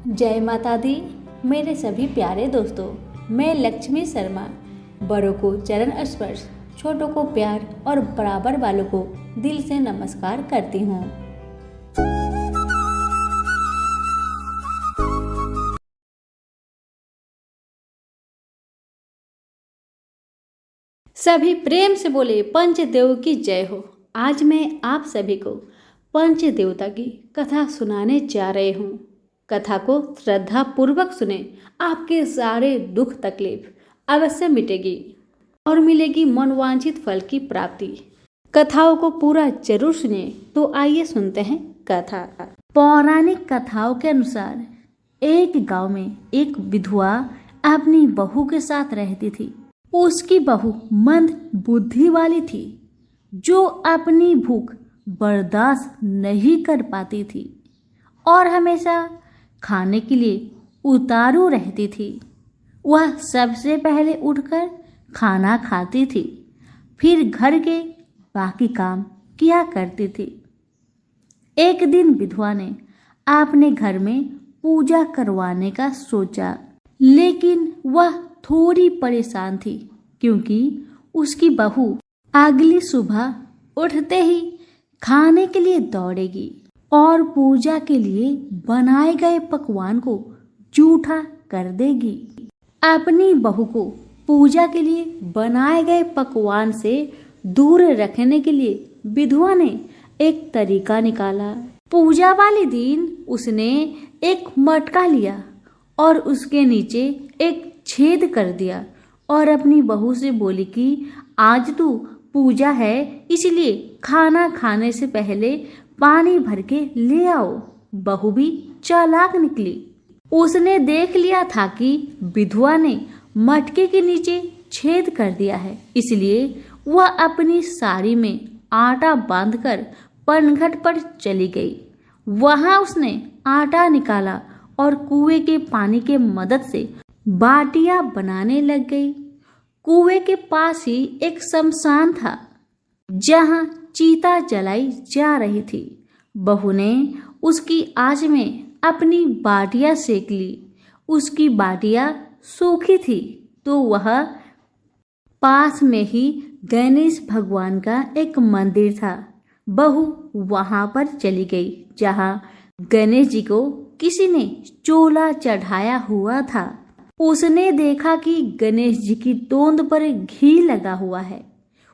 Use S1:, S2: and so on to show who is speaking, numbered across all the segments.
S1: जय माता दी। मेरे सभी प्यारे दोस्तों, मैं लक्ष्मी शर्मा बड़ों को चरण स्पर्श, छोटों को प्यार और बराबर वालों को दिल से नमस्कार करती हूँ। सभी प्रेम से बोले पंचदेव की जय हो। आज मैं आप सभी को पंच देवता की कथा सुनाने जा रही हूँ। कथा को श्रद्धा पूर्वक सुने, आपके सारे दुख तकलीफ अवश्य मिटेगी और मिलेगी मनवांछित फल की प्राप्ति। कथाओं को पूरा जरूर सुने। तो आइए सुनते हैं कथा। पौराणिक कथाओं के अनुसार एक गांव में एक विधवा अपनी बहू के साथ रहती थी। उसकी बहू मंद बुद्धि वाली थी, जो अपनी भूख बर्दाश्त नहीं कर पाती थी और हमेशा खाने के लिए उतारू रहती थी। वह सबसे पहले उठकर खाना खाती थी, फिर घर के बाकी काम किया करती थी। एक दिन विधवा ने अपने घर में पूजा करवाने का सोचा, लेकिन वह थोड़ी परेशान थी क्योंकि उसकी बहू अगली सुबह उठते ही खाने के लिए दौड़ेगी और पूजा के लिए बनाए गए पकवान को जूठा कर देगी। अपनी बहू को पूजा के लिए बनाए गए पकवान से दूर रखने के लिए विधवा ने एक तरीका निकाला। पूजा वाले दिन उसने एक मटका लिया और उसके नीचे एक छेद कर दिया और अपनी बहू से बोली कि आज तो पूजा है, इसलिए खाना खाने से पहले पानी भर के ले आओ। बहू भी चालाक निकली। उसने देख लिया था कि विधवा ने मटके के नीचे छेद कर दिया है, इसलिए वह अपनी साड़ी में आटा बांधकर पनघट पर चली गई। वहां उसने आटा निकाला और कुएं के पानी के मदद से बाटियां बनाने लग गई। कुएं के पास ही एक शमशान था, जहां चिता जलाई जा रही थी। बहू ने उसकी आंच में अपनी बाटियां सेक ली। उसकी बाटियां सूखी थी तो वह पास में ही गणेश भगवान का एक मंदिर था। बहू वहां पर चली गई, जहां गणेश जी को किसी ने चोला चढ़ाया हुआ था। उसने देखा कि गणेश जी की तोंद पर घी लगा हुआ है।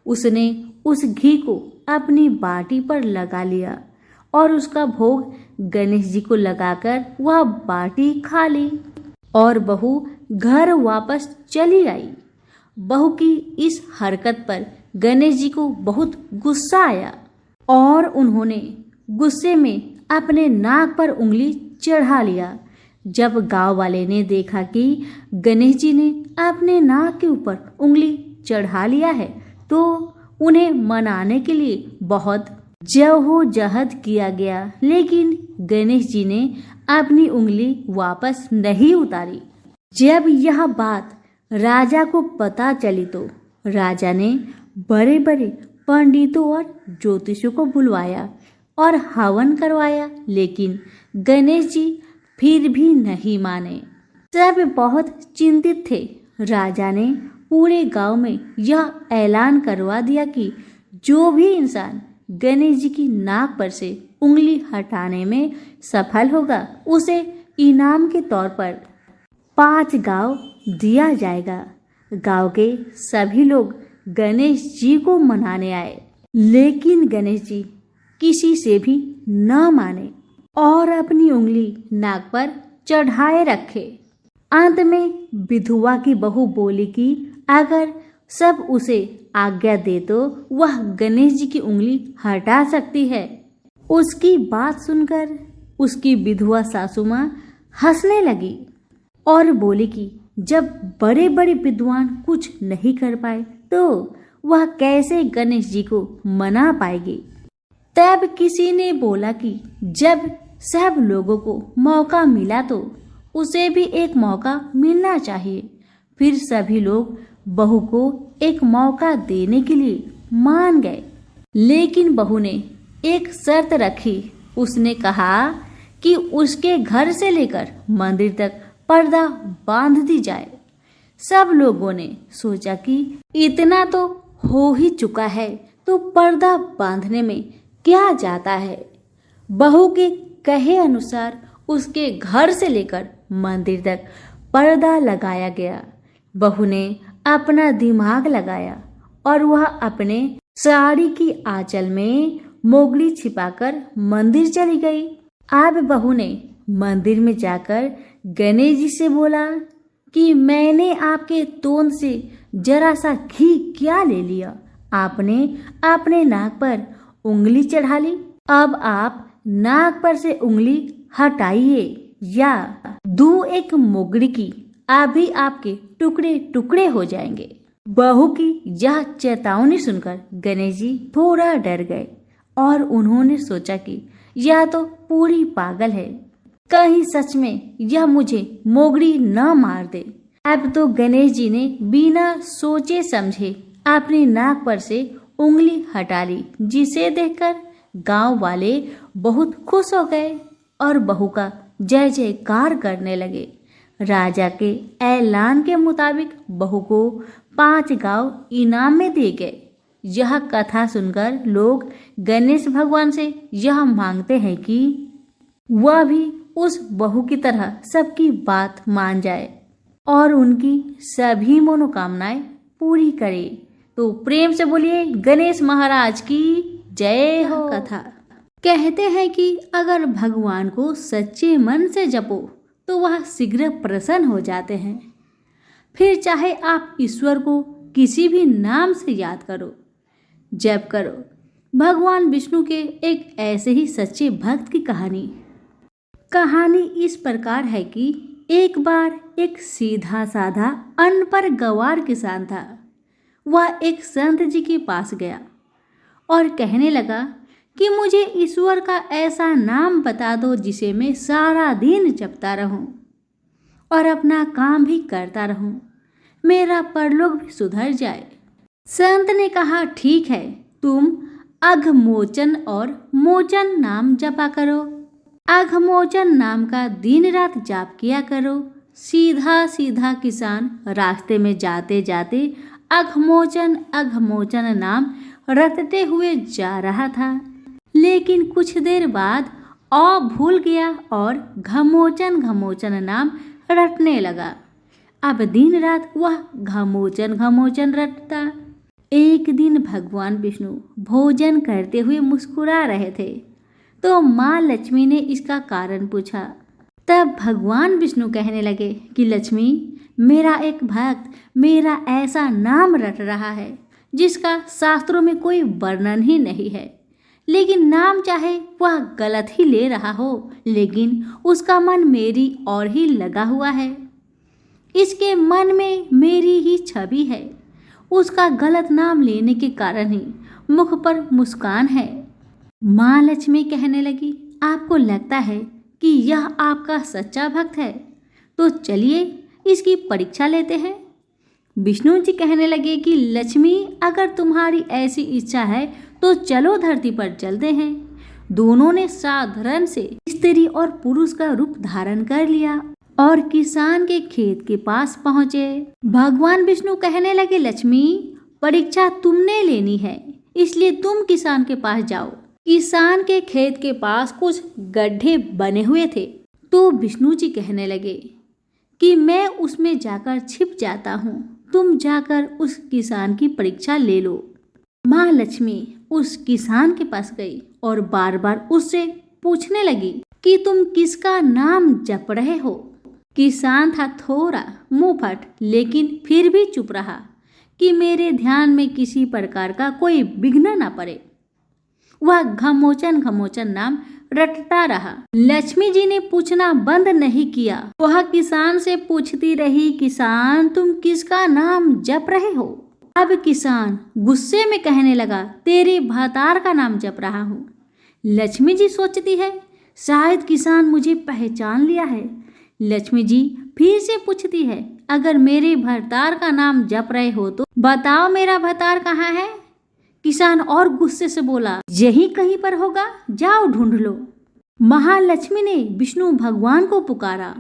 S1: उसने उस घी को अपनी बाटी पर लगा लिया और उसका भोग गणेश जी को लगाकर वह बाटी खा ली और बहू घर वापस चली आई। बहू की इस हरकत पर गणेश जी को बहुत गुस्सा आया और उन्होंने गुस्से में अपने नाक पर उंगली चढ़ा लिया। जब गांव वाले ने देखा कि गणेश जी ने अपने नाक के ऊपर उंगली चढ़ा लिया है, तो उन्हें मनाने के लिए बहुत जद्दोजहद किया गया, लेकिन गणेश जी ने अपनी उंगली वापस नहीं उतारी। जब यह बात राजा को पता चली तो राजा ने बड़े बड़े पंडितों और ज्योतिषियों को बुलवाया और हवन करवाया, लेकिन गणेश जी फिर भी नहीं माने। सब बहुत चिंतित थे। राजा ने पूरे गांव में यह ऐलान करवा दिया कि जो भी इंसान गणेश जी की नाक पर से उंगली हटाने में सफल होगा, उसे इनाम के तौर पर 5 गांव दिया जाएगा। गांव के सभी लोग गणेश जी को मनाने आए, लेकिन गणेश जी किसी से भी न माने और अपनी उंगली नाक पर चढ़ाए रखे। अंत में विधवा की बहू बोली कि अगर सब उसे आज्ञा दे तो वह गणेश जी की उंगली हटा सकती है। उसकी बात सुनकर उसकी विधवा सासू माँ हंसने लगी और बोली कि जब बड़े बड़े विद्वान कुछ नहीं कर पाए तो वह कैसे गणेश जी को मना पाएगी। तब किसी ने बोला कि जब सब लोगों को मौका मिला तो उसे भी एक मौका मिलना चाहिए। फिर सभी लोग बहू को एक मौका देने के लिए मान गए, लेकिन बहू ने एक शर्त रखी। उसने कहा कि उसके घर से लेकर मंदिर तक पर्दा बांध दी जाए। सब लोगों ने सोचा कि इतना तो हो ही चुका है, तो पर्दा बांधने में क्या जाता है। बहू के कहे अनुसार उसके घर से लेकर मंदिर तक पर्दा लगाया गया। बहू ने अपना दिमाग लगाया और वह अपने साड़ी की आंचल में मोगली छिपाकर मंदिर चली गई। अब बहू ने मंदिर में जाकर गणेश जी से बोला कि मैंने आपके तोंद से जरा सा घी क्या ले लिया, आपने अपने नाक पर उंगली चढ़ा ली। अब आप नाक पर से उंगली हटाइए या दूं एक मोगड़ी की, अभी आपके टुकड़े टुकड़े हो जाएंगे। बहू की यह चेतावनी सुनकर गणेश जी थोड़ा डर गए और उन्होंने सोचा कि यह तो पूरी पागल है, कहीं सच में यह मुझे मोगड़ी न मार दे। अब तो गणेश जी ने बिना सोचे समझे अपनी नाक पर से उंगली हटा ली, जिसे देखकर गांव वाले बहुत खुश हो गए और बहू का जय जयकार करने लगे। राजा के ऐलान के मुताबिक बहू को 5 गांव इनाम में दिए गए। यह कथा सुनकर लोग गणेश भगवान से यह मांगते हैं कि वह भी उस बहू की तरह सबकी बात मान जाए और उनकी सभी मनोकामनाएं पूरी करे। तो प्रेम से बोलिए गणेश महाराज की जय हो। कथा कहते हैं कि अगर भगवान को सच्चे मन से जपो तो वह शीघ्र प्रसन्न हो जाते हैं। फिर चाहे आप ईश्वर को किसी भी नाम से याद करो, जप करो। भगवान विष्णु के एक ऐसे ही सच्चे भक्त की कहानी इस प्रकार है कि एक बार एक सीधा साधा अनपढ़ गंवार किसान था। वह एक संत जी के पास गया और कहने लगा कि मुझे ईश्वर का ऐसा नाम बता दो जिसे मैं सारा दिन जपता रहूं और अपना काम भी करता रहूं, मेरा परलोक भी सुधर जाए। संत ने कहा, ठीक है, तुम अघमोचन और मोचन नाम जपा करो। अघमोचन नाम का दिन रात जाप किया करो। सीधा सीधा किसान रास्ते में जाते जाते अघमोचन नाम रटते हुए जा रहा था, लेकिन कुछ देर बाद भूल गया और घमोचन नाम रटने लगा। अब दिन रात वह घमोचन रटता। एक दिन भगवान विष्णु भोजन करते हुए मुस्कुरा रहे थे, तो माँ लक्ष्मी ने इसका कारण पूछा। तब भगवान विष्णु कहने लगे कि लक्ष्मी, मेरा एक भक्त मेरा ऐसा नाम रट रहा है जिसका शास्त्रों में कोई वर्णन ही नहीं है, लेकिन नाम चाहे वह गलत ही ले रहा हो, लेकिन उसका मन मेरी ओर ही लगा हुआ है। इसके मन में मेरी ही छवि है। उसका गलत नाम लेने के कारण ही मुख पर मुस्कान है। माँ लक्ष्मी कहने लगी, आपको लगता है कि यह आपका सच्चा भक्त है, तो चलिए इसकी परीक्षा लेते हैं। विष्णु जी कहने लगे कि लक्ष्मी, अगर तुम्हारी ऐसी इच्छा है तो चलो धरती पर चलते हैं। दोनों ने साधारण से स्त्री और पुरुष का रूप धारण कर लिया और किसान के खेत के पास पहुंचे। भगवान विष्णु कहने लगे, लक्ष्मी, परीक्षा तुमने लेनी है, इसलिए तुम किसान के पास जाओ। किसान के खेत के पास कुछ गड्ढे बने हुए थे, तो विष्णु जी कहने लगे कि मैं उसमें जाकर छिप जाता हूँ, तुम जाकर उस किसान की परीक्षा ले लो। माँ लक्ष्मी उस किसान के पास गई और बार बार उससे पूछने लगी कि तुम किसका नाम जप रहे हो। किसान था थोड़ा मुंहफट, लेकिन फिर भी चुप रहा कि मेरे ध्यान में किसी प्रकार का कोई विघ्न न पड़े। वह घमोचन नाम रटता रहा। लक्ष्मी जी ने पूछना बंद नहीं किया। वह किसान से पूछती रही, किसान, तुम किसका नाम जप रहे हो। अब किसान गुस्से में कहने लगा, तेरे भतार का नाम जप रहा हूँ। लक्ष्मी जी सोचती है शायद किसान मुझे पहचान लिया है। लक्ष्मी जी फिर से पूछती है, अगर मेरे भतार का नाम जप रहे हो तो बताओ मेरा भतार कहाँ है। किसान और गुस्से से बोला, यही कहीं पर होगा, जाओ ढूंढ लो। महालक्ष्मी ने विष्णु भगवान को पुकारा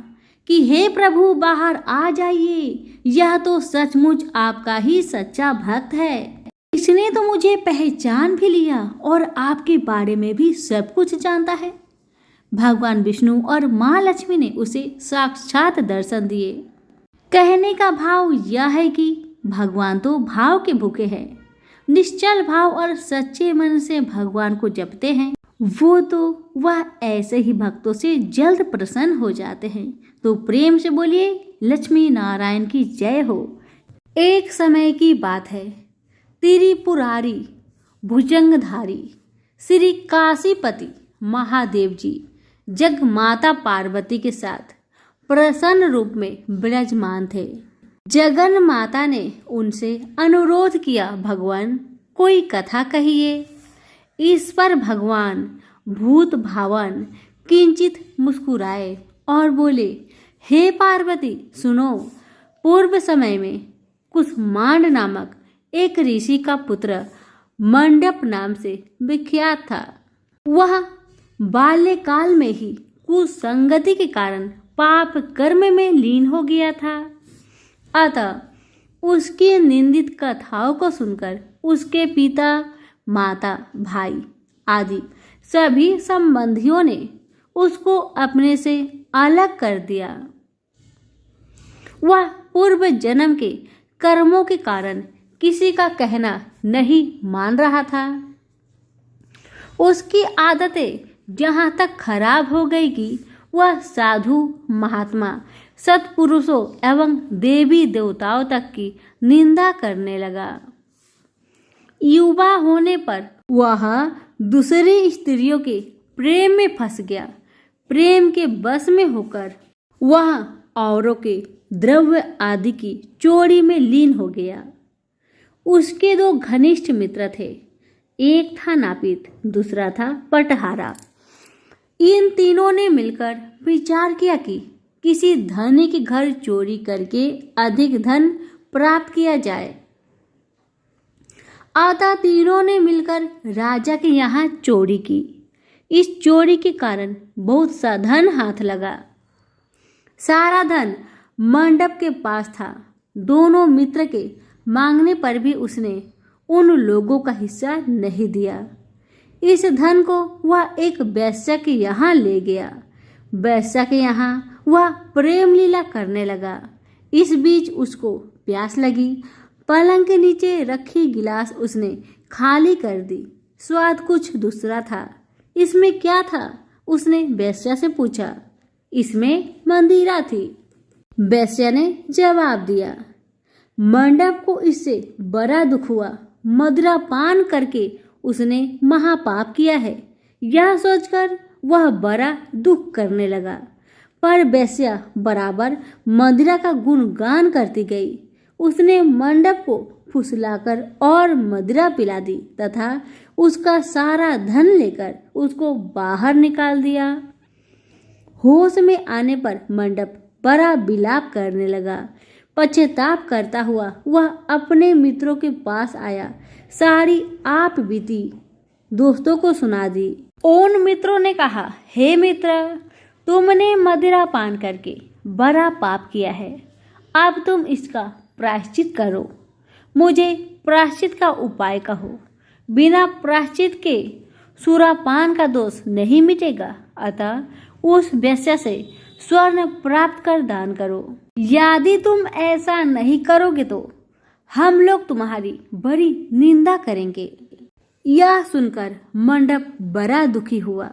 S1: कि हे प्रभु बाहर आ जाइए, यह तो सचमुच आपका ही सच्चा भक्त है। इसने तो मुझे पहचान भी लिया और आपके बारे में भी सब कुछ जानता है। भगवान विष्णु और माँ लक्ष्मी ने उसे साक्षात दर्शन दिए। कहने का भाव यह है कि भगवान तो भाव के भूखे हैं। निश्चल भाव और सच्चे मन से भगवान को जपते हैं वह ऐसे ही भक्तों से जल्द प्रसन्न हो जाते हैं। तो प्रेम से बोलिए लक्ष्मी नारायण की जय हो। एक समय की बात है, त्रिपुरारी भुजंगधारी श्री काशीपति महादेव जी जग माता पार्वती के साथ प्रसन्न रूप में विराजमान थे। जगन माता ने उनसे अनुरोध किया, भगवान कोई कथा कहिए। इस पर भगवान भूत भावन किंचित मुस्कुराए और बोले, हे पार्वती सुनो, पूर्व समय में कुसमांड नामक एक ऋषि का पुत्र मंडप नाम से विख्यात था। वह बाल्यकाल में ही कुसंगति के कारण पाप कर्म में लीन हो गया था। अतः उसकी निंदित कथाओं को सुनकर उसके पिता, माता, भाई आदि सभी संबंधियों ने उसको अपने से अलग कर दिया। वह पूर्व जन्म के कर्मों के कारण किसी का कहना नहीं मान रहा था। उसकी आदतें जहाँ तक खराब हो गई कि वह साधु, महात्मा, सत्पुरुषों एवं देवी देवताओं तक की निंदा करने लगा। युवा होने पर वह दूसरी स्त्रियों के प्रेम में फंस गया। प्रेम के बस में होकर वह औरों के द्रव्य आदि की चोरी में लीन हो गया। उसके दो घनिष्ठ मित्र थे, एक था नापित, दूसरा था पटहारा। इन तीनों ने मिलकर विचार किया कि किसी धनी के घर चोरी करके अधिक धन प्राप्त किया जाए। अतः तीनों ने मिलकर राजा के यहाँ चोरी की। इस चोरी के कारण बहुत सा धन हाथ लगा। सारा धन मंडप के पास था। दोनों मित्र के मांगने पर भी उसने उन लोगों का हिस्सा नहीं दिया। इस धन को वह एक वेश्या के यहाँ ले गया। वेश्या के यहाँ वह प्रेम लीला करने लगा। इस बीच उसको प्यास लगी। पलंग के नीचे रखी गिलास उसने खाली कर दी। स्वाद कुछ दूसरा था। इसमें क्या था? उसने वेश्या से पूछा। इसमें मंदिरा थी। वेश्या ने जवाब दिया। मंडप को इससे बड़ा दुख हुआ। मदिरा पान करके उसने महापाप किया है। यह सोचकर वह बड़ा दुख करने लगा। पर वेश्या बराबर मदिरा का गुणगान करती गई। उसने मंडप को फुसलाकर और मदिरा पिला दी तथा उसका सारा धन लेकर उसको बाहर निकाल दिया। होश में आने पर मंडप बड़ा विलाप करने लगा। पश्चाताप करता हुआ वह अपने मित्रों के पास आया। सारी आप बीती दोस्तों को सुना दी। उन मित्रों ने कहा, हे मित्र, तुमने मदिरा पान करके बड़ा पाप किया है। अब तुम इसका प्रायश्चित करो। मुझे प्रायश्चित का उपाय कहो। बिना प्रायश्चित के सुरापान का दोष नहीं मिटेगा। अतः उस वेश्या से स्वर्ण प्राप्त कर दान करो। यदि तुम ऐसा नहीं करोगे तो हम लोग तुम्हारी बड़ी निंदा करेंगे। यह सुनकर मंडप बड़ा दुखी हुआ।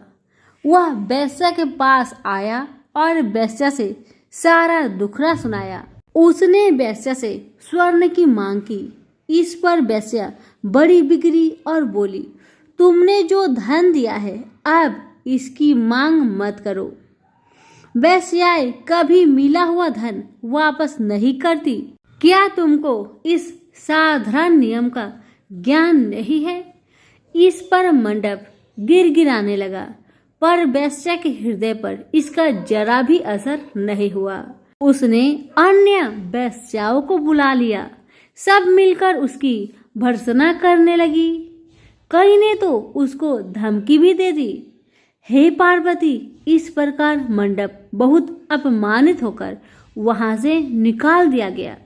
S1: वह वेश्या के पास आया और वेश्या से सारा दुखड़ा सुनाया। उसने वेश्या से स्वर्ण की मांग की। इस पर वेश्या बड़ी बिगड़ी और बोली, तुमने जो धन दिया है अब इसकी मांग मत करो। वेश्याएं कभी मिला हुआ धन वापस नहीं करती। क्या तुमको इस साधारण नियम का ज्ञान नहीं है? इस पर मंडप गिड़गिड़ाने लगा, पर वेश्या के हृदय पर इसका जरा भी असर नहीं हुआ। उसने अन्य वेश्याओं को बुला लिया। सब मिलकर उसकी भर्त्सना करने लगी। कई ने तो उसको धमकी भी दे दी। हे पार्वती, इस प्रकार मंडप बहुत अपमानित होकर वहां से निकाल दिया गया।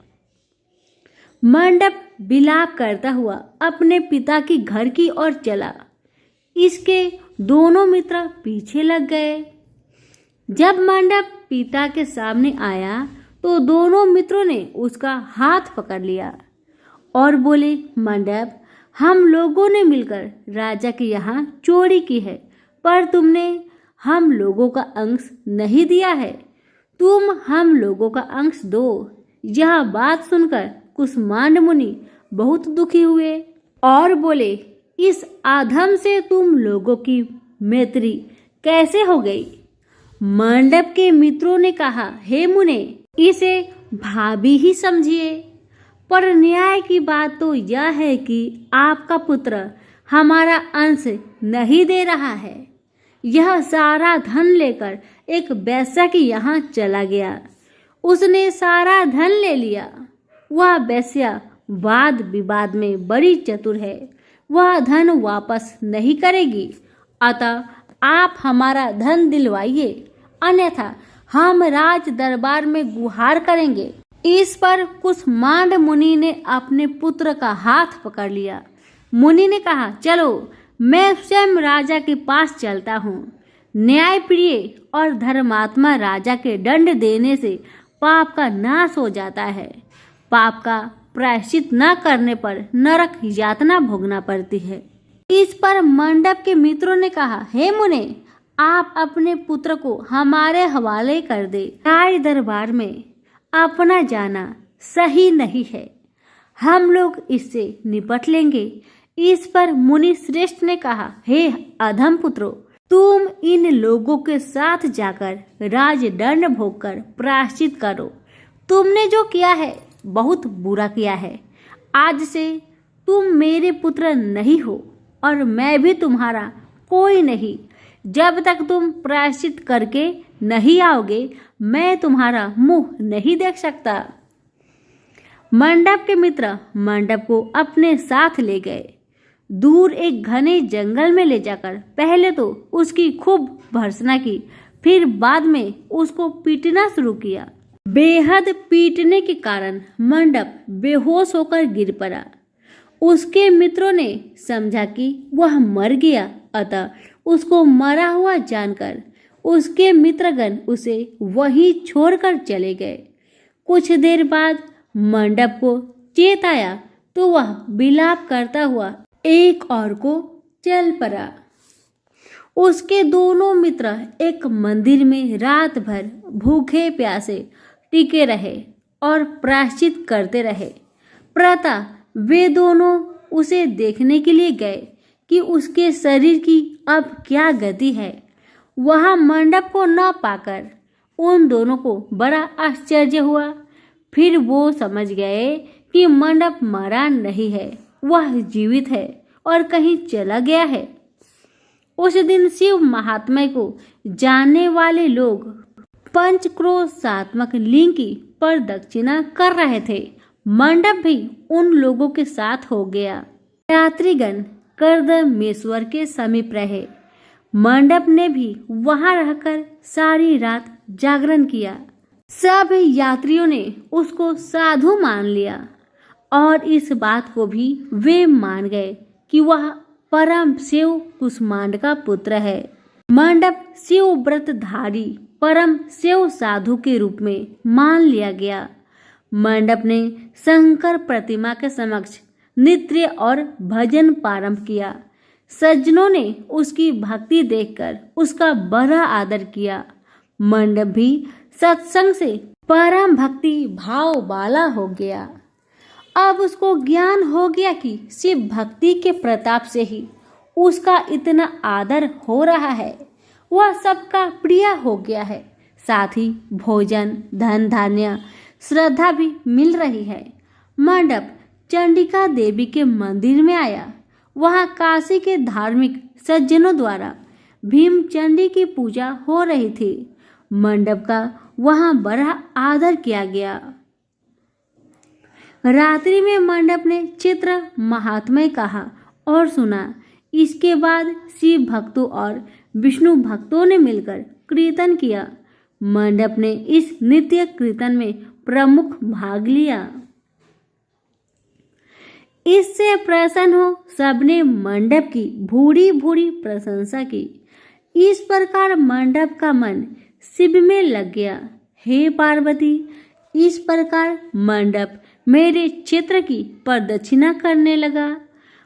S1: मंडप विलाप करता हुआ अपने पिता की घर की ओर चला। इसके दोनों मित्र पीछे लग गए। जब मंडप पिता के सामने आया तो दोनों मित्रों ने उसका हाथ पकड़ लिया और बोले, मंडप, हम लोगों ने मिलकर राजा के यहाँ चोरी की है, पर तुमने हम लोगों का अंश नहीं दिया है। तुम हम लोगों का अंश दो। यह बात सुनकर कुष्मांड मुनि बहुत दुखी हुए और बोले, इस आधम से तुम लोगों की मैत्री कैसे हो गई? मंडप के मित्रों ने कहा, हे मुने, इसे भाभी ही समझिए, पर न्याय की बात तो यह है कि आपका पुत्र हमारा अंश नहीं दे रहा है। यह सारा धन लेकर एक वेश्या के यहाँ चला गया। उसने सारा धन ले लिया। वह वेश्या वाद विवाद में बड़ी चतुर है। वह धन वापस नहीं करेगी। अतः आप हमारा धन दिलवाइए, अन्यथा हम राज दरबार में गुहार करेंगे। इस पर कुष्मांड मुनि ने अपने पुत्र का हाथ पकड़ लिया। मुनि ने कहा, चलो मैं स्वयं राजा के पास चलता हूँ। न्यायप्रिय और धर्मात्मा राजा के दंड देने से पाप का नाश हो जाता है। पाप का प्रायश्चित न करने पर नरक यातना भोगना पड़ती है। इस पर मंडप के मित्रों ने कहा, हे मुने, आप अपने पुत्र को हमारे हवाले कर दे। राज दरबार में अपना जाना सही नहीं है। हम लोग इससे निपट लेंगे। इस पर मुनि श्रेष्ठ ने कहा, हे अधम पुत्रों, तुम इन लोगों के साथ जाकर राजदंड भोगकर प्रायश्चित करो। तुमने जो किया है बहुत बुरा किया है। आज से तुम मेरे पुत्र नहीं हो और मैं भी तुम्हारा कोई नहीं। जब तक तुम प्रायश्चित करके नहीं आओगे, मैं तुम्हारा मुंह नहीं देख सकता। मंडप के मित्र मंडप को अपने साथ ले गए। दूर एक घने जंगल में ले जाकर पहले तो उसकी खूब भर्त्सना की, फिर बाद में उसको पीटना शुरू किया। बेहद पीटने के कारण मंडप बेहोश होकर गिर पड़ा। उसके मित्रों ने समझा कि वह मर गया, अतः उसको मरा हुआ जानकर उसके मित्रगण उसे वहीं छोड़कर चले गए। कुछ देर बाद मंडप को चेत आया तो वह विलाप करता हुआ एक और को चल पड़ा। उसके दोनों मित्र एक मंदिर में रात भर भूखे प्यासे टिके रहे और प्रायश्चित करते रहे। प्रातः वे दोनों उसे देखने के लिए गए कि उसके शरीर की अब क्या गति है। वहां मंडप को न पाकर उन दोनों को बड़ा आश्चर्य हुआ। फिर वो समझ गए कि मंडप मरा नहीं है, वह जीवित है और कहीं चला गया है। उस दिन शिव महात्म्य को जानने वाले लोग पंचक्रोशात्मक लिंग की प्रदक्षिणा कर रहे थे। मंडप भी उन लोगों के साथ हो गया। यात्रीगण कर्दमेश्वर के समीप रहे। मंडप ने भी वहां रहकर सारी रात जागरण किया। सब यात्रियों ने उसको साधु मान लिया और इस बात को भी वे मान गए कि वह परम शिव कुष्मांड का पुत्र है। मंडप शिव व्रतधारी परम शिव साधु के रूप में मान लिया गया। मंडप ने शंकर प्रतिमा के समक्ष नृत्य और भजन प्रारंभ किया। सज्जनों ने उसकी भक्ति देखकर उसका बड़ा आदर किया। मंडप भी सत्संग से परम भक्ति भाव वाला हो गया। अब उसको ज्ञान हो गया कि शिव भक्ति के प्रताप से ही उसका इतना आदर हो रहा है। वह सबका प्रिय हो गया है। साथ ही भोजन, धन धान्य, श्रद्धा भी मिल रही है। मंडप चंडिका देवी के मंदिर में आया। वहां काशी के धार्मिक सज्जनों द्वारा भीमचंडी की पूजा हो रही थी। मंडप का वहां बड़ा आदर किया गया। रात्रि में मंडप ने चित्र महात्म्य कहा और सुना। इसके बाद शिव भक्तों और विष्णु भक्तों ने मिलकर कीर्तन किया। मंडप ने इस नृत्य कीर्तन में प्रमुख भाग लिया। इससे प्रसन्न हो सबने मंडप की भूरी भूरी प्रशंसा की। इस प्रकार मंडप का मन शिव में लग गया। हे पार्वती, इस प्रकार मंडप मेरे क्षेत्र की प्रदक्षिणा करने लगा।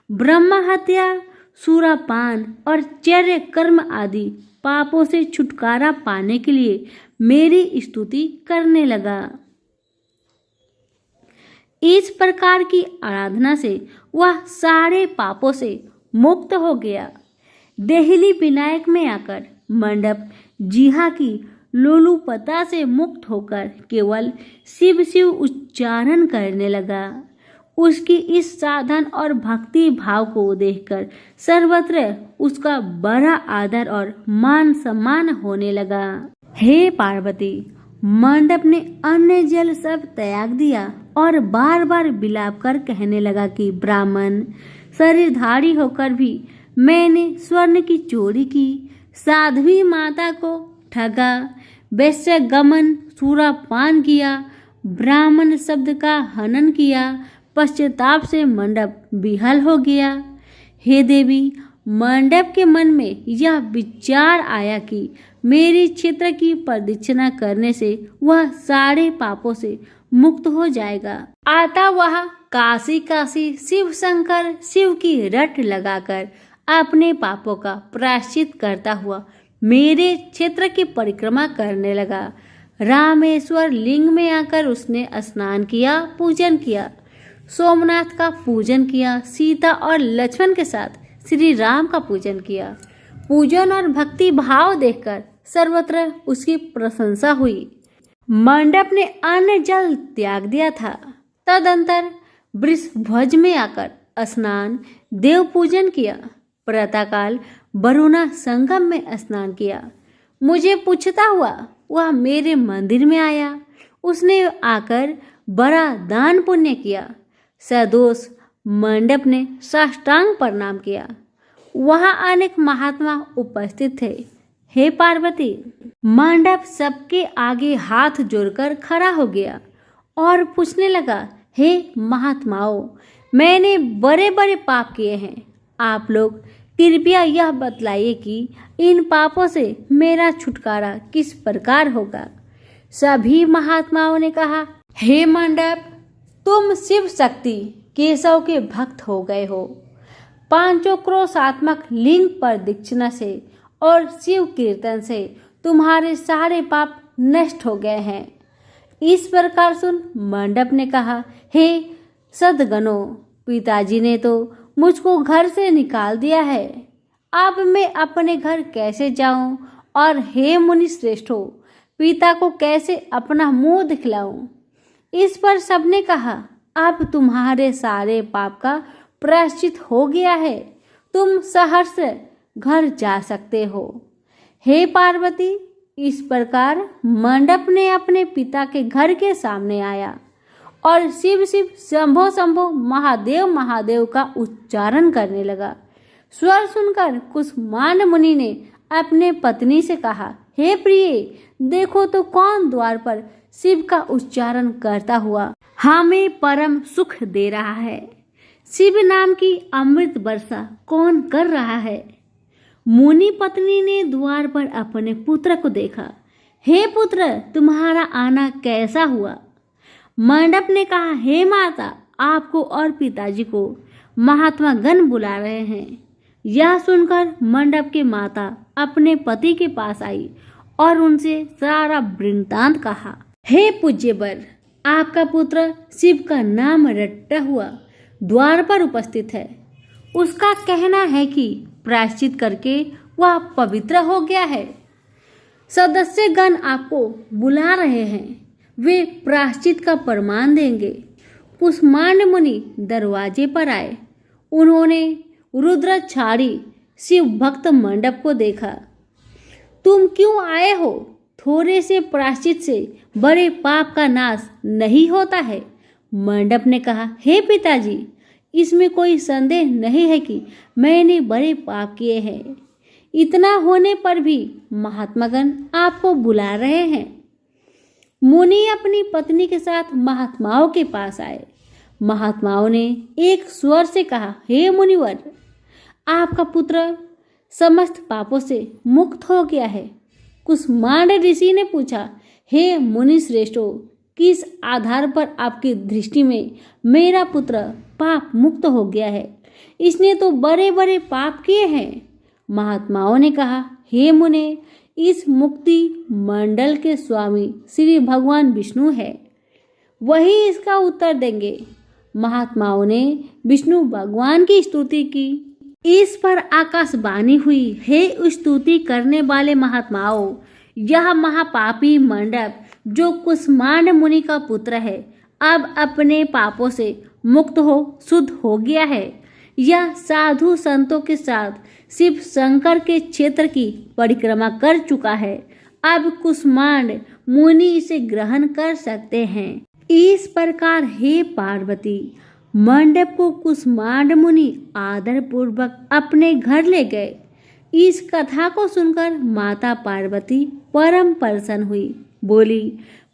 S1: ब्रह्म हत्या, सूरापान और चर्य कर्म आदि पापों से छुटकारा पाने के लिए मेरी स्तुति करने लगा। इस प्रकार की आराधना से वह सारे पापों से मुक्त हो गया। देहली विनायक में आकर मंडप जिहा की लोलुपता से मुक्त होकर केवल शिव शिव उच्चारण करने लगा। उसकी इस साधन और भक्ति भाव को देखकर सर्वत्र उसका बड़ा आदर और मान सम्मान होने लगा। हे पार्वती, मंडप ने अन्न जल सब त्याग दिया और बार बार विलाप कर कहने लगा कि ब्राह्मण शरीरधारी होकर भी मैंने स्वर्ण की चोरी की, साध्वी माता को ठगा, वैश्य गमन सूरापान किया, ब्राह्मण शब्द का हनन किया। पश्चाताप से मंडप विहल हो गया। हे देवी, मंडप के मन में यह विचार आया कि मेरे क्षेत्र की प्रदक्षिणा करने से वह सारे पापों से मुक्त हो जाएगा। आता वह काशी काशी शिव शंकर शिव की रट लगाकर अपने पापों का प्रायश्चित करता हुआ मेरे क्षेत्र की परिक्रमा करने लगा। रामेश्वर लिंग में आकर उसने स्नान किया, पूजन किया, सोमनाथ का पूजन किया, सीता और लक्ष्मण के साथ श्री राम का पूजन किया। पूजन और भक्ति भाव देखकर सर्वत्र उसकी प्रशंसा हुई। मंडप ने अन्न जल त्याग दिया था। तदंतर वृषध्वज में आकर स्नान, देव पूजन किया। प्रातःकाल वरुणा संगम में स्नान किया। मुझे पूछता हुआ वह मेरे मंदिर में आया। उसने आकर बड़ा दान पुण्य किया। सदोष मंडप ने साष्टांग प्रणाम किया। वहां अनेक महात्मा उपस्थित थे। हे पार्वती, मंडप सबके आगे हाथ जोड़कर खड़ा हो गया और पूछने लगा, हे महात्माओं, मैंने बड़े बड़े पाप किए हैं। आप लोग कृपया यह बतलाइए कि इन पापों से मेरा छुटकारा किस प्रकार होगा। सभी महात्माओं ने कहा, हे मंडप, तुम शिव शक्ति केशव के भक्त हो गए हो। पांचों क्रोशात्मक लिंग प्रदक्षिणा से और शिव कीर्तन से तुम्हारे सारे पाप नष्ट हो गए हैं। इस प्रकार सुन मंडप ने कहा, हे सद्गणों, पिताजी ने तो मुझको घर से निकाल दिया है। अब मैं अपने घर कैसे जाऊं और हे मुनि श्रेष्ठों, पिता को कैसे अपना मुंह दिखलाऊं। इस पर सबने कहा, अब तुम्हारे सारे पाप का प्रायश्चित हो गया है, तुम सहर्ष घर जा सकते हो। हे पार्वती, इस प्रकार मंडप ने अपने पिता के घर के सामने आया और शिव शिव शंभो शंभो महादेव महादेव का उच्चारण करने लगा। स्वर सुनकर कुसुमांड मुनि ने अपने पत्नी से कहा, हे प्रिय, देखो तो कौन द्वार पर शिव का उच्चारण करता हुआ हमें परम सुख दे रहा है। शिव नाम की अमृत वर्षा कौन कर रहा है। मुनि पत्नी ने द्वार पर अपने पुत्र को देखा। हे पुत्र, तुम्हारा आना कैसा हुआ। मंडप ने कहा, हे माता, आपको और पिताजी को महात्मा गण बुला रहे हैं। यह सुनकर मंडप के माता अपने पति के पास आई और उनसे सारा वृत्तांत कहा। हे पूज्यवर, आपका पुत्र शिव का नाम रटता हुआ द्वार पर उपस्थित है। उसका कहना है कि प्रायश्चित करके वह पवित्र हो गया है। सदस्यगण आपको बुला रहे हैं, वे प्रायश्चित का प्रमाण देंगे। कुसुमांड मुनि दरवाजे पर आए। उन्होंने रुद्रछाड़ी शिव भक्त मंडप को देखा। तुम क्यों आए हो? थोड़े से प्रायश्चित से बड़े पाप का नाश नहीं होता है। मंडप ने कहा, हे पिताजी, इसमें कोई संदेह नहीं है कि मैंने बड़े पाप किए हैं। इतना होने पर भी महात्मागण आपको बुला रहे हैं। मुनि अपनी पत्नी के साथ महात्माओं के पास आए। महात्माओं ने एक स्वर से कहा, हे मुनिवर, आपका पुत्र समस्त पापों से मुक्त हो गया है। कुष्मांड ऋषि ने पूछा, हे मुनि श्रेष्ठों, किस आधार पर आपकी दृष्टि में मेरा पुत्र पाप मुक्त हो गया है? इसने तो बड़े बड़े पाप किए हैं। महात्माओं ने कहा, हे मुने, इस मुक्ति मंडल के स्वामी श्री भगवान विष्णु है, वही इसका उत्तर देंगे। महात्माओं ने विष्णु भगवान की स्तुति की। इस पर आकाशवाणी हुई, हे स्तुति करने वाले महात्माओं, यह महापापी मंडप जो कुष्मांड मुनि का पुत्र है, अब अपने पापों से मुक्त हो शुद्ध हो गया है। यह साधु संतों के साथ शिव शंकर के क्षेत्र की परिक्रमा कर चुका है। अब कुष्मांड मुनि इसे ग्रहण कर सकते हैं। इस प्रकार हे पार्वती, मंडप को कुष्मांड मुनि आदर पूर्वक अपने घर ले गए। इस कथा को सुनकर माता पार्वती परम प्रसन्न हुई। बोली,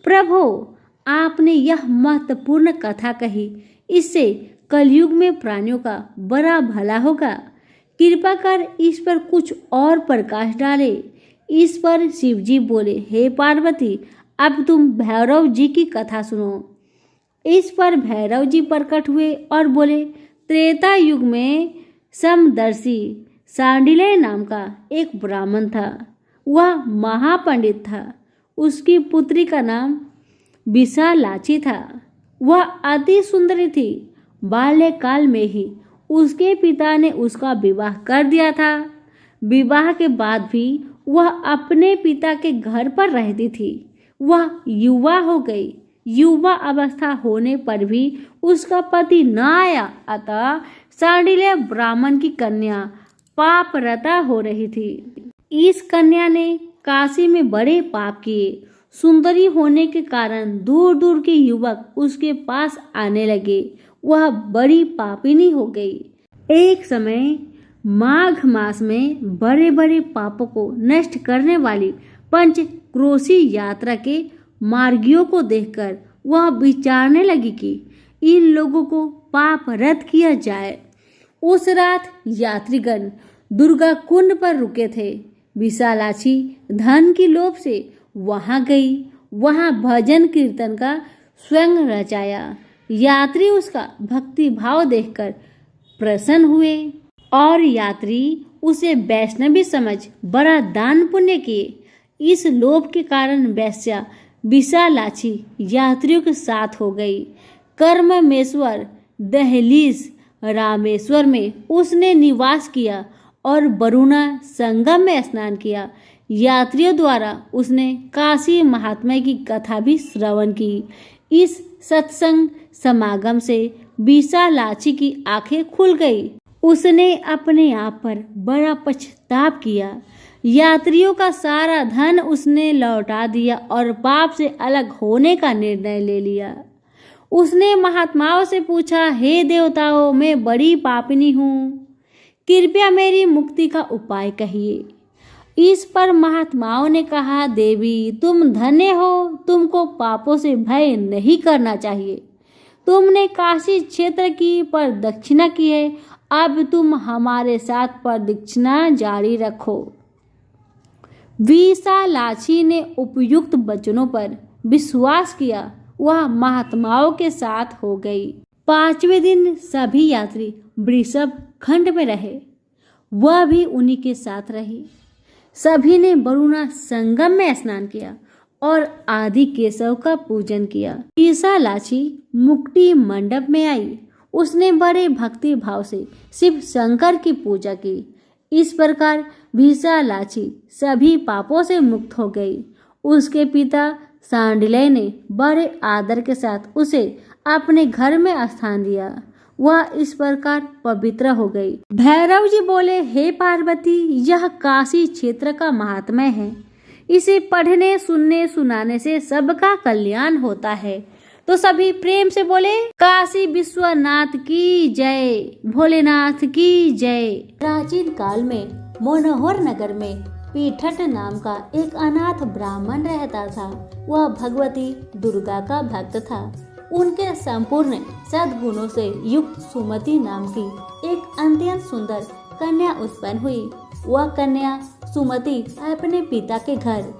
S1: प्रभु, आपने यह महत्वपूर्ण कथा कही, इससे कलयुग में प्राणियों का बड़ा भला होगा। कृपा कर इस पर कुछ और प्रकाश डाले। इस पर शिवजी बोले, हे पार्वती, अब तुम भैरव जी की कथा सुनो। इस पर भैरव जी प्रकट हुए और बोले, त्रेता युग में समदर्शी सांडिल्य नाम का एक ब्राह्मण था। वह महापंडित था। उसकी पुत्री का नाम विशालाक्षी था। वह अति सुंदरी थी। बाल्यकाल में ही उसके पिता ने उसका विवाह कर दिया था। विवाह के बाद भी वह अपने पिता के घर पर रहती थी। वह युवा हो गई। युवा अवस्था होने पर भी उसका पति न आया, अतः सांडिल्य ब्राह्मण की कन्या पापरता हो रही थी। इस कन्या ने काशी में बड़े पाप किए। सुंदरी होने के कारण दूर दूर के युवक उसके पास आने लगे। वह बड़ी पापिनी हो गई। एक समय माघ मास में बड़े बड़े पापों को नष्ट करने वाली पंचक्रोशी यात्रा के मार्गियों को देखकर वह विचारने लगी कि इन लोगों को पाप रद्द किया जाए। उस रात यात्रीगण दुर्गा कुंड पर रुके थे। विशालाक्षी धन की लोभ से वहां गई। वहां भजन कीर्तन का स्वयं रचाया। यात्री उसका भक्ति भाव देखकर प्रसन्न हुए और यात्री उसे वैष्णवी समझ बड़ा दान पुण्य किए। इस लोभ के कारण वैश्या विशालाक्षी यात्रियों के साथ हो गई। कर्ममेश्वर दहलीज रामेश्वर में उसने निवास किया और वरुणा संगम में स्नान किया। यात्रियों द्वारा उसने काशी महात्म्य की कथा भी श्रवण की। इस सत्संग समागम से विशालाक्षी की आंखें खुल गई। उसने अपने आप पर बड़ा पछतावा किया। यात्रियों का सारा धन उसने लौटा दिया और पाप से अलग होने का निर्णय ले लिया। उसने महात्माओं से पूछा, हे देवताओं, मैं बड़ी पापिनी हूँ, कृपया मेरी मुक्ति का उपाय कहिए। इस पर महात्माओं ने कहा, देवी, तुम धन्य हो, तुमको पापों से भय नहीं करना चाहिए। तुमने काशी क्षेत्र की प्रदक्षिणा की है, अब तुम हमारे साथ प्रदक्षिणा जारी रखो। विशालाक्षी ने उपयुक्त वचनों पर विश्वास किया। वह महात्माओं के साथ हो गई। 5वें दिन सभी यात्री वृषभ खंड में रहे। वह भी उन्हीं के साथ रही। सभी ने वरुणा संगम में स्नान किया और आदि केशव का पूजन किया। विशालाक्षी मुक्ति मंडप में आई। उसने बड़े भक्ति भाव से शिव शंकर की पूजा की। इस प्रकार विशालाक्षी सभी पापों से मुक्त हो गई। उसके पिता सांडिल्य ने बड़े आदर के साथ उसे अपने घर में स्थान दिया। वह इस प्रकार पवित्र हो गई। भैरव जी बोले, हे पार्वती, यह काशी क्षेत्र का महात्म्य है। इसे पढ़ने सुनने सुनाने से सबका कल्याण होता है। तो सभी प्रेम से बोले, काशी विश्वनाथ की जय, भोलेनाथ की जय। प्राचीन काल में मनोहर नगर में पीठट नाम का एक अनाथ ब्राह्मण रहता था। वह भगवती दुर्गा का भक्त था। उनके संपूर्ण सद्गुणों से युक्त सुमति नाम की एक अत्यंत सुंदर कन्या उत्पन्न हुई। वह कन्या सुमति अपने पिता के घर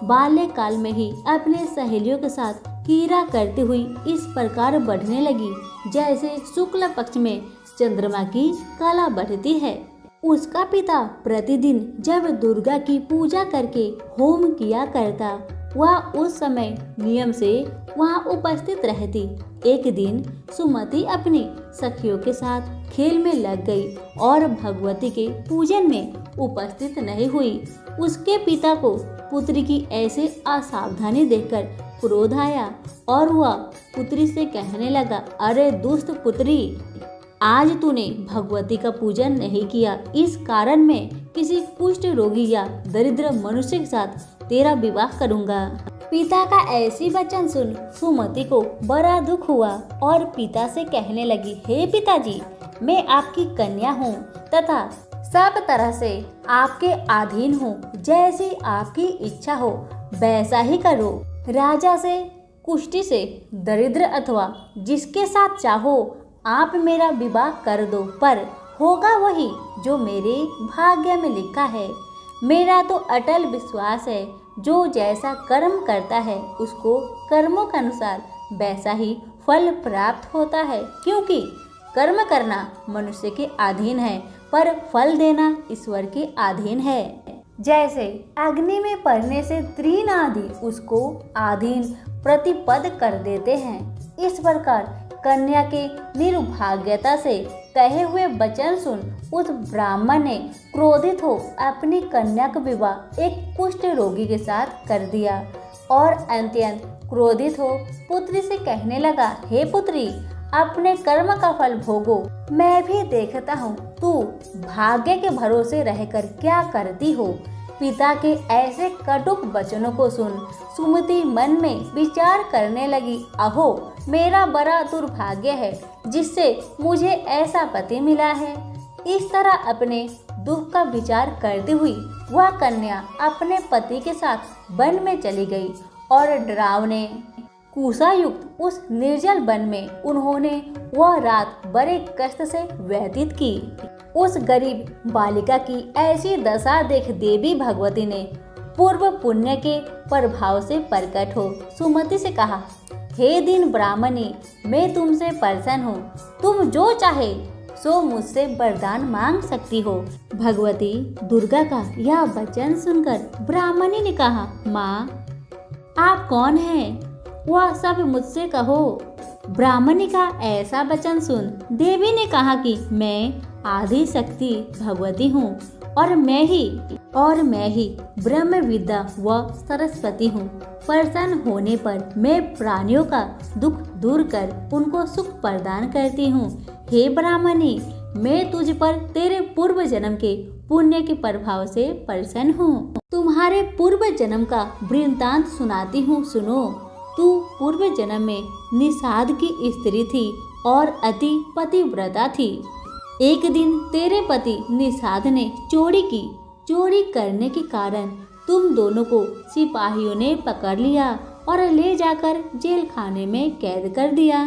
S1: बाल्यकाल में ही अपने सहेलियों के साथ कीड़ा करती हुई इस प्रकार बढ़ने लगी जैसे शुक्ल पक्ष में चंद्रमा की कला बढ़ती है। उसका पिता प्रतिदिन जब दुर्गा की पूजा करके होम किया करता, वह उस समय नियम से वहां उपस्थित रहती। एक दिन सुमति अपनी सखियों के साथ खेल में लग गई और भगवती के पूजन में उपस्थित नहीं हुई। उसके पिता को पुत्री की ऐसे असावधानी देखकर क्रोध आया और वह पुत्री से कहने लगा, अरे दुष्ट पुत्री, आज तूने भगवती का पूजन नहीं किया, इस कारण मैं किसी कुष्ठ रोगी या दरिद्र मनुष्य के साथ तेरा विवाह करूंगा। पिता का ऐसी वचन सुन सुमति को बड़ा दुख हुआ और पिता से कहने लगी, हे पिताजी, मैं आपकी कन्या हूँ तथा सब तरह से आपके अधीन हूँ। जैसी आपकी इच्छा हो वैसा ही करो। राजा से, कुष्ठी से, दरिद्र अथवा जिसके साथ चाहो आप मेरा विवाह कर दो, पर होगा वही जो मेरे भाग्य में लिखा है। मेरा तो अटल विश्वास है, जो जैसा कर्म करता है उसको कर्मों के अनुसार वैसा ही फल प्राप्त होता है। क्योंकि कर्म करना मनुष्य के अधीन है, पर फल देना ईश्वर के अधीन है। जैसे अग्नि में पड़ने से तीन आदि उसको अधीन प्रतिपद कर देते हैं, इस प्रकार कन्या के निर्भाग्यता से कहे हुए वचन सुन उस ब्राह्मण ने क्रोधित हो अपनी कन्या का विवाह एक कुष्ठ रोगी के साथ कर दिया और अत्यंत क्रोधित हो पुत्री से कहने लगा, हे पुत्री, अपने कर्म का फल भोगो। मैं भी देखता हूँ तू भाग्य के भरोसे रहकर क्या करती हो। पिता के ऐसे कटुक वचनों को सुन सुमति मन में विचार करने लगी, अहो मेरा बड़ा दुर्भाग्य है जिससे मुझे ऐसा पति मिला है। इस तरह अपने दुख का विचार करती हुई वह कन्या अपने पति के साथ वन में चली गई और डरावने कुशा युक्त उस निर्जल वन में उन्होंने वह रात बड़े कष्ट से व्यतीत की। उस गरीब बालिका की ऐसी दशा देख देवी भगवती ने पूर्व पुण्य के प्रभाव से प्रकट हो सुमति से कहा, हे दीन ब्राह्मणी, मैं तुमसे प्रसन्न हूँ। तुम जो चाहे सो मुझसे वरदान मांग सकती हो। भगवती दुर्गा का यह वचन सुनकर ब्राह्मणी ने कहा, माँ आप कौन हैं? वह सब मुझसे कहो। ब्राह्मणी का ऐसा वचन सुन देवी ने कहा कि मैं आदि शक्ति भगवती हूँ और मैं ही ब्रह्म विद्या व सरस्वती हूँ। प्रसन्न होने पर मैं प्राणियों का दुख दूर कर उनको सुख प्रदान करती हूँ। हे ब्राह्मणी, मैं तुझ पर तेरे पूर्व जन्म के पुण्य के प्रभाव से प्रसन्न हूँ। तुम्हारे पूर्व जन्म का वृत्तांत सुनाती हूँ, सुनो। तू पूर्व जन्म में निषाद की स्त्री थी और अति पतिव्रता थी। एक दिन तेरे पति निषाद ने चोरी की। चोरी करने के कारण तुम दोनों को सिपाहियों ने पकड़ लिया और ले जाकर जेल खाने में कैद कर दिया।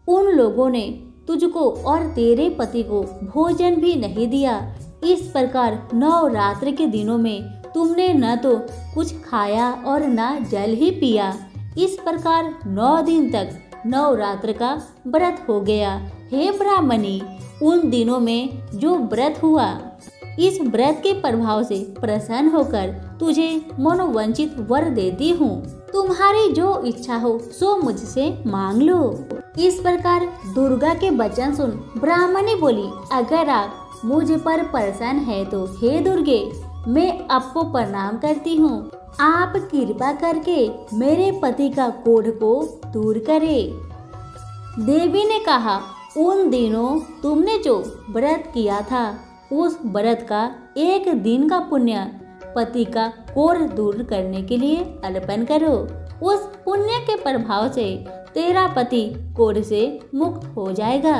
S1: उन लोगों ने तुझको और तेरे पति को भोजन भी नहीं दिया। इस प्रकार नवरात्र के दिनों में तुमने न तो कुछ खाया और न जल ही पिया। इस प्रकार 9 दिन तक नवरात्र का व्रत हो गया। हे ब्राह्मणी, उन दिनों में जो व्रत हुआ, इस व्रत के प्रभाव से प्रसन्न होकर तुझे मनोवांछित वर देती हूँ। तुम्हारी जो इच्छा हो सो मुझसे मांग लो। इस प्रकार दुर्गा के वचन सुन ब्राह्मणी बोली, अगर आप मुझ पर प्रसन्न है तो हे दुर्गे, मैं आपको प्रणाम करती हूँ। आप कृपा करके मेरे पति का कोढ़ को दूर करें। देवी ने कहा, उन दिनों तुमने जो व्रत किया था उस व्रत का एक दिन का पुण्य पति का कोढ़ दूर करने के लिए अर्पण करो। उस पुण्य के प्रभाव से तेरा पति कोढ़ से मुक्त हो जाएगा।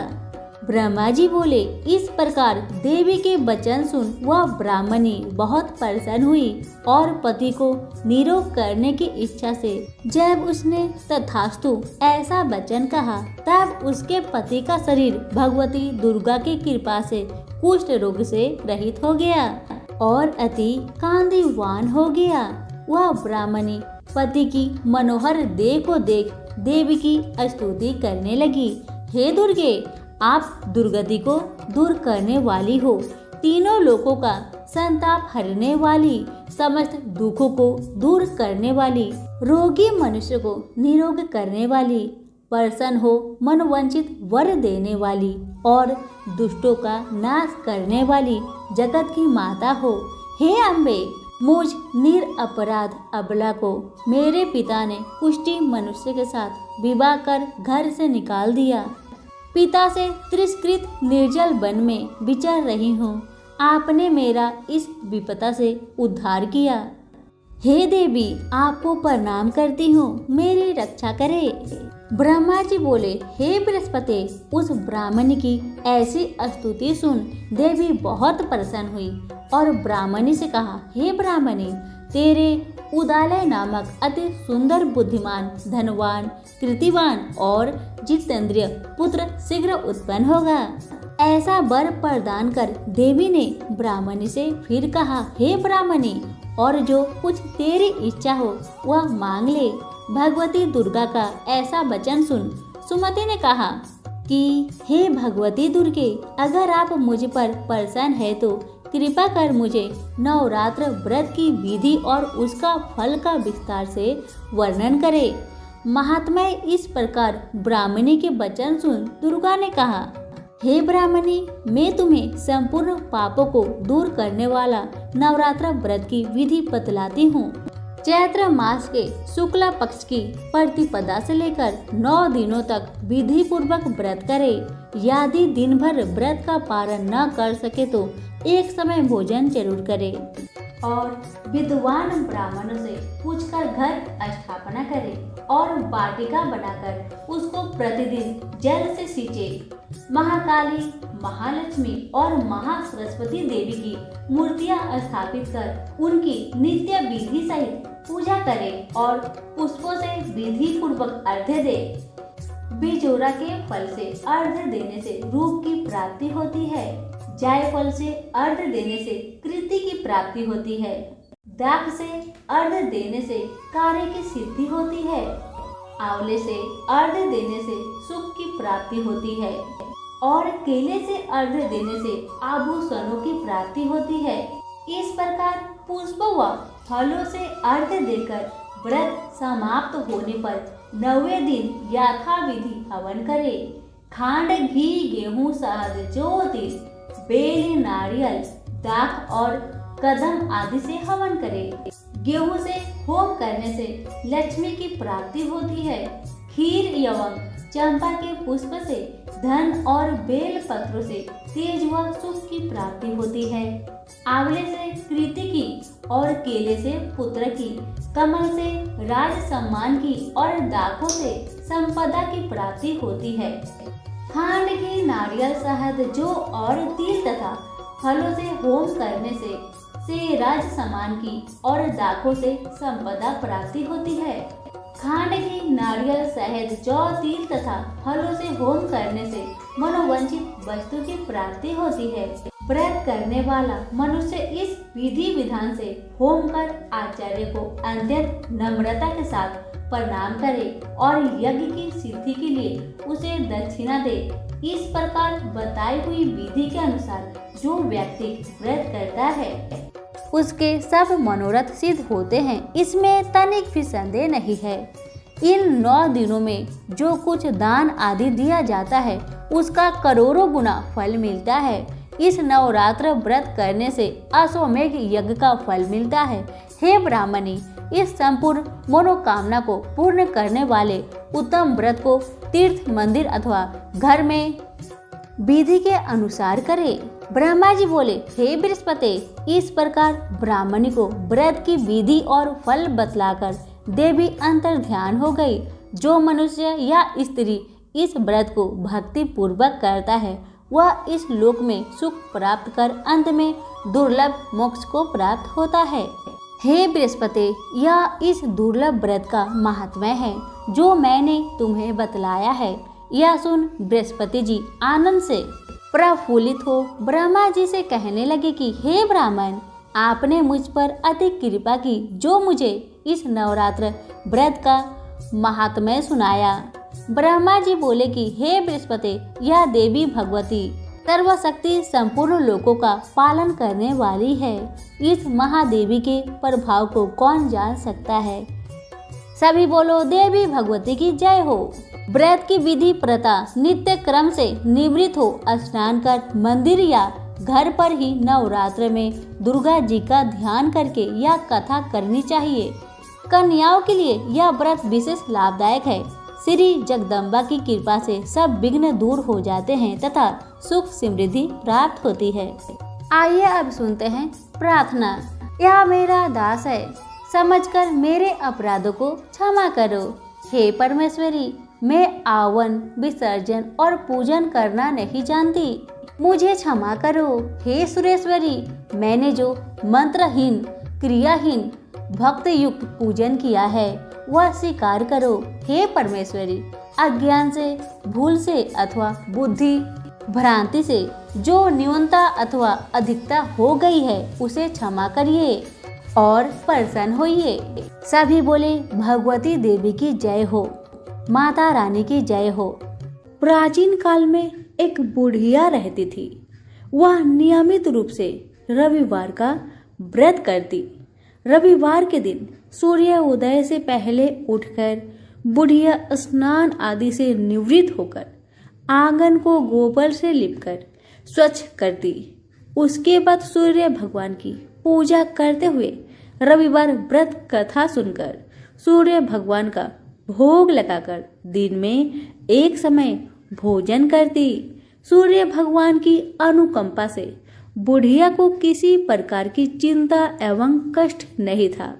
S1: ब्रह्मा जी बोले, इस प्रकार देवी के वचन सुन वह ब्राह्मणी बहुत प्रसन्न हुई और पति को निरोग करने की इच्छा से जब उसने तथास्तु ऐसा वचन कहा, तब उसके पति का शरीर भगवती दुर्गा की कृपा से कुष्ठ रोग से रहित हो गया और अति कांतिवान हो गया। वह ब्राह्मणी पति की मनोहर देह को देख देवी की स्तुति करने लगी। हे दुर्गे, आप दुर्गति को दूर करने वाली हो, तीनों लोकों का संताप हरने वाली, समस्त दुखों को दूर करने वाली, रोगी मनुष्य को निरोग करने वाली, प्रसन्न हो मनोवांछित वर देने वाली और दुष्टों का नाश करने वाली जगत की माता हो। हे अम्बे, मुझ निरपराध अबला को मेरे पिता ने कुष्ठी मनुष्य के साथ विवाह कर घर से निकाल दिया। पिता से तिरस्कृत निर्जल वन में विचर रही हूँ। आपने मेरा इस विपदा से उद्धार किया। हे देवी, आपको प्रणाम करती हूँ, मेरी रक्षा करे। ब्रह्मा जी बोले, हे बृहस्पति, उस ब्राह्मणी की ऐसी स्तुति सुन देवी बहुत प्रसन्न हुई और ब्राह्मणी से कहा, हे ब्राह्मणी, तेरे उदालय नामक अति सुंदर, बुद्धिमान, धनवान, कृतिवान और जितेंद्रिय पुत्र शीघ्र उत्पन्न होगा। ऐसा वर प्रदान कर देवी ने ब्राह्मणी से फिर कहा, हे ब्राह्मणी, और जो कुछ तेरी इच्छा हो वह मांग ले। भगवती दुर्गा का ऐसा वचन सुन सुमति ने कहा कि हे भगवती दुर्गे, अगर आप मुझ पर प्रसन्न है तो कृपा कर मुझे नवरात्र व्रत की विधि और उसका फल का विस्तार से वर्णन करे। महात्मा इस प्रकार ब्राह्मणी के वचन सुन दुर्गा ने कहा, हे ब्राह्मणी, मैं तुम्हें संपूर्ण पापों को दूर करने वाला नवरात्र व्रत की विधि बतलाती हूँ। चैत्र मास के शुक्ला पक्ष की प्रतिपदा से लेकर 9 दिनों तक विधि पूर्वक व्रत करे। यदि दिन भर व्रत का पारण न कर सके तो एक समय भोजन जरूर करे और विद्वान ब्राह्मणों से पूछकर घर स्थापना करे और वाटिका बनाकर उसको प्रतिदिन जल से सींचे। महाकाली, महालक्ष्मी और महासरस्वती देवी की मूर्तियां स्थापित कर उनकी नित्य विधि सहित पूजा करे और पुष्पों से विधि पूर्वक अर्घ्य दे। बिजोरा के फल से अर्घ्य देने से रूप की प्राप्ति होती है। जायफल से अर्घ्य देने से कृति की प्राप्ति होती है। दाख से अर्घ्य देने से कार्य की सिद्धि होती है। आंवले से अर्घ्य देने से सुख की प्राप्ति होती है और केले से अर्घ्य देने से आभूषणों की प्राप्ति होती है। इस प्रकार पुष्पों व फलों से अर्घ्य देकर व्रत समाप्त होने पर 9वें दिन यथाविधि हवन करे। खांड, घी, गेहूं, शहद, ज्योति, बेल, नारियल, दाख और कदम आदि से हवन करे। गेहूं से होम करने से लक्ष्मी की प्राप्ति होती है। खीर एवं चंपा के पुष्प से धन और बेल पत्रों से तेज व सुख की प्राप्ति होती है। आंवले से कृति की और केले से पुत्र की, कमल से राज सम्मान की और दाखों से संपदा की प्राप्ति होती है। खांड, घी, नारियल, शहद, जौ और तिल तथा फलों से होम करने से राज सम्मान की और दाखों से संपदा प्राप्ति होती है। खांड, घी, नारियल, शहद, जौ, तिल तथा फलों से होम करने से मनोवांछित वस्तु की प्राप्ति होती है। व्रत करने वाला मनुष्य इस विधि विधान से होम कर आचार्य को अत्यंत नम्रता के साथ प्रणाम करे और यज्ञ की सिद्धि के लिए उसे दक्षिणा दे। इस प्रकार बताई हुई विधि के अनुसार जो व्यक्ति व्रत करता है उसके सब मनोरथ सिद्ध होते हैं, इसमें तनिक भी संदेह नहीं है। इन 9 दिनों में जो कुछ दान आदि दिया जाता है उसका करोड़ों गुना फल मिलता है। इस नवरात्र व्रत करने से अश्वमेघ यज्ञ का फल मिलता है। हे ब्राह्मणी, इस संपूर्ण मनोकामना को पूर्ण करने वाले उत्तम व्रत को तीर्थ, मंदिर अथवा घर में विधि के अनुसार करे। ब्रह्मा जी बोले, हे बृहस्पति, इस प्रकार ब्राह्मणी को व्रत की विधि और फल बतलाकर देवी अंतर ध्यान हो गई। जो मनुष्य या स्त्री इस व्रत को भक्ति पूर्वक करता है वह इस लोक में सुख प्राप्त कर अंत में दुर्लभ मोक्ष को प्राप्त होता है। हे बृहस्पति, यह इस दुर्लभ व्रत का महात्म्य है जो मैंने तुम्हें बतलाया है। यह सुन बृहस्पति जी आनंद से प्रफुल्लित हो ब्रह्मा जी से कहने लगे कि हे ब्राह्मण, आपने मुझ पर अति कृपा की जो मुझे इस नवरात्र व्रत का महात्म्य सुनाया। ब्रह्मा जी बोले कि हे बृहस्पति, यह देवी भगवती सर्वशक्ति संपूर्ण लोकों का पालन करने वाली है। इस महादेवी के प्रभाव को कौन जान सकता है। सभी बोलो देवी भगवती की जय हो। व्रत की विधि प्रथा नित्य क्रम से निवृत्त हो स्नान कर मंदिर या घर पर ही नवरात्र में दुर्गा जी का ध्यान करके यह कथा करनी चाहिए। कन्याओं के लिए यह व्रत विशेष लाभदायक है। श्री जगदम्बा की कृपा से सब विघ्न दूर हो जाते हैं तथा सुख समृद्धि प्राप्त होती है। आइए अब सुनते हैं प्रार्थना। यह मेरा दास है, समझकर मेरे अपराधों को क्षमा करो। हे परमेश्वरी, मैं आवन विसर्जन और पूजन करना नहीं जानती, मुझे क्षमा करो। हे सुरेश्वरी, मैंने जो मंत्रहीन क्रियाहीन भक्त युक्त पूजन किया है वह स्वीकार करो। हे परमेश्वरी, अज्ञान से, भूल से अथवा बुद्धि भ्रांति से जो न्यूनता अथवा अधिकता हो गई है उसे क्षमा करिए और प्रसन्न होइए। सभी बोले भगवती देवी की जय हो, माता रानी की जय हो। प्राचीन काल में एक बुढ़िया रहती थी। वह नियमित रूप से रविवार का व्रत करती। रविवार के दिन सूर्य उदय से पहले उठकर बुढ़िया स्नान आदि से निवृत्त होकर आंगन को गोबर से लिपकर स्वच्छ करती। उसके बाद सूर्य भगवान की पूजा करते हुए रविवार व्रत कथा सुनकर सूर्य भगवान का भोग लगाकर दिन में एक समय भोजन करती। सूर्य भगवान की अनुकंपा से बुढ़िया को किसी प्रकार की चिंता एवं कष्ट नहीं था।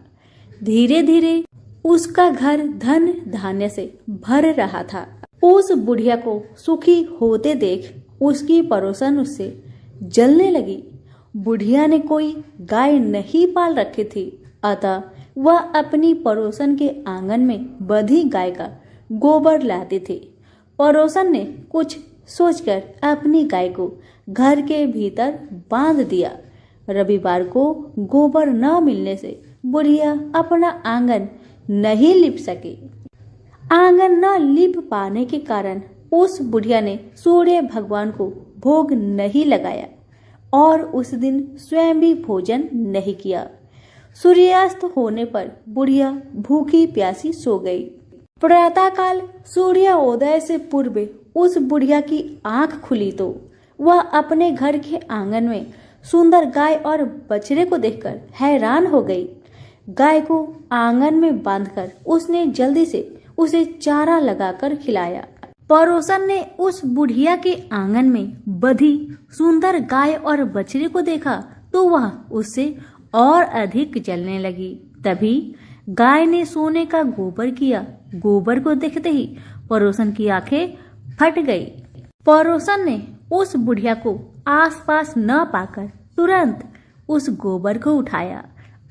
S1: धीरे धीरे उसका घर धन धान्य से भर रहा था। उस बुढ़िया को सुखी होते देख उसकी पड़ोसन उससे जलने लगी। बुढ़िया ने कोई गाय नहीं पाल रखी थी, अतः वह अपनी पड़ोसन के आंगन में बंधी गाय का गोबर लाती थी। पड़ोसन ने कुछ सोचकर अपनी गाय को घर के भीतर बांध दिया। रविवार को गोबर न मिलने से बुढ़िया अपना आंगन नहीं लिप सकी। आंगन न लिप पाने के कारण उस बुढ़िया ने सूर्य भगवान को भोग नहीं लगाया और उस दिन स्वयं भी भोजन नहीं किया। सूर्यास्त होने पर बुढ़िया भूखी प्यासी सो गई। प्रातःकाल सूर्योदय से पूर्व उस बुढ़िया की आंख खुली तो वह अपने घर के आंगन में सुंदर गाय और बछड़े को देखकर हैरान हो गई। गाय को आंगन में बांधकर उसने जल्दी से उसे चारा लगाकर खिलाया। पड़ोसन ने उस बुढ़िया के आंगन में बंधी सुंदर गाय और बछड़े को देखा तो वह उससे और अधिक जलने लगी। तभी गाय ने सोने का गोबर किया। गोबर को देखते ही पड़ोसन की आंखें फट गई। पड़ोसन ने उस बुढ़िया को आसपास न पाकर तुरंत उस गोबर को उठाया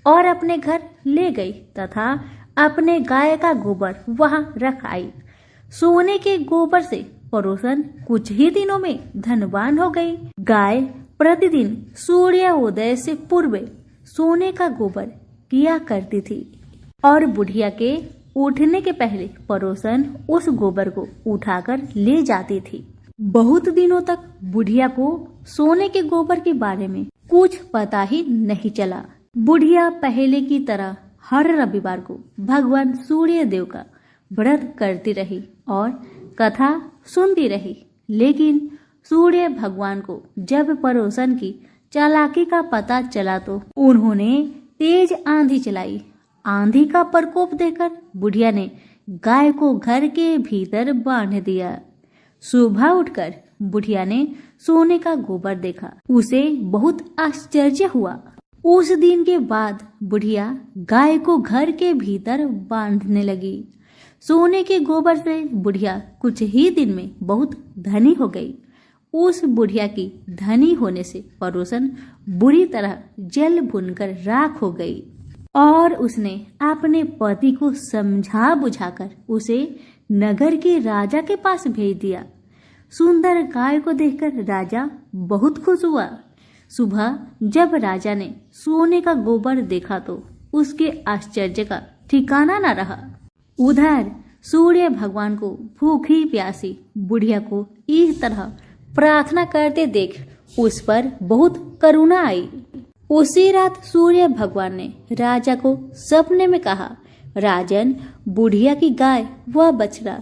S1: और अपने घर ले गई तथा अपने गाय का गोबर वहां रख आई। सोने के गोबर से पड़ोसन कुछ ही दिनों में धनवान हो गई। गाय प्रतिदिन सूर्योदय से पूर्व सोने का गोबर किया करती थी और बुढ़िया के उठने के पहले पड़ोसन उस गोबर को उठाकर ले जाती थी। बहुत दिनों तक बुढ़िया को सोने के गोबर के बारे में कुछ पता ही नहीं चला। बुढ़िया पहले की तरह हर रविवार को भगवान सूर्य देव का व्रत करती रही और कथा सुनती रही। लेकिन सूर्य भगवान को जब पड़ोसन की चालाकी का पता चला तो उन्होंने तेज आंधी चलाई। आंधी का प्रकोप देखकर बुढ़िया ने गाय को घर के भीतर बांध दिया। सुबह उठकर बुढ़िया ने सोने का गोबर देखा। उसे बहुत आश्चर्य हुआ। उस दिन के बाद बुढ़िया गाय को घर के भीतर बांधने लगी। सोने के गोबर से बुढ़िया कुछ ही दिन में बहुत धनी हो गई। उस बुढ़िया की धनी होने से पड़ोसन बुरी तरह जल भुनकर राख हो गई और उसने अपने पति को समझा बुझाकर उसे नगर के राजा के पास भेज दिया। सुंदर गाय को देखकर राजा बहुत खुश हुआ। सुबह जब राजा ने सोने का गोबर देखा तो उसके आश्चर्य का ठिकाना न रहा। उधर सूर्य भगवान को भूखी प्यासी बुढ़िया को इस तरह प्रार्थना करते देख उस पर बहुत करुणा आई। उसी रात सूर्य भगवान ने राजा को सपने में कहा, राजन, बुढ़िया की गाय व बछड़ा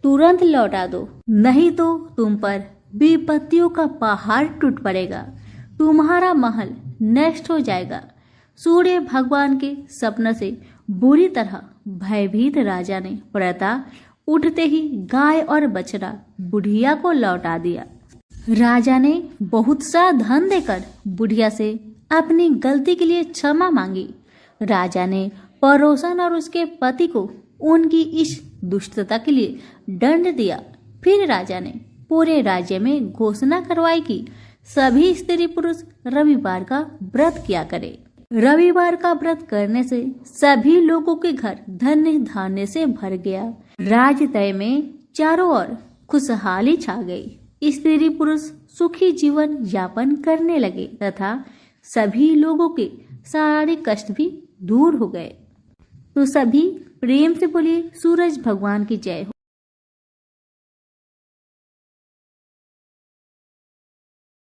S1: तुरंत लौटा दो, नहीं तो तुम पर विपत्तियों का पहाड़ टूट पड़ेगा, तुम्हारा महल नष्ट हो जाएगा। सूर्य भगवान के सपने से बुरी तरह भयभीत राजा ने प्रातः उठते ही गाय और बछड़ा बुढ़िया को लौटा दिया। राजा ने बहुत सा धन देकर बुढ़िया से अपनी गलती के लिए क्षमा मांगी। राजा ने पड़ोसन और उसके पति को उनकी इस दुष्टता के लिए दंड दिया। फिर राजा ने पूरे राज्य में घोषणा करवाई कि सभी स्त्री पुरुष रविवार का व्रत किया करें। रविवार का व्रत करने से सभी लोगों के घर धन्य धान्य से भर गया। राजतय में चारों ओर खुशहाली छा गई। स्त्री पुरुष सुखी जीवन यापन करने लगे तथा सभी लोगों के सारे कष्ट भी दूर हो गए। तो सभी प्रेम से बोलिए सूरज भगवान की जय हो।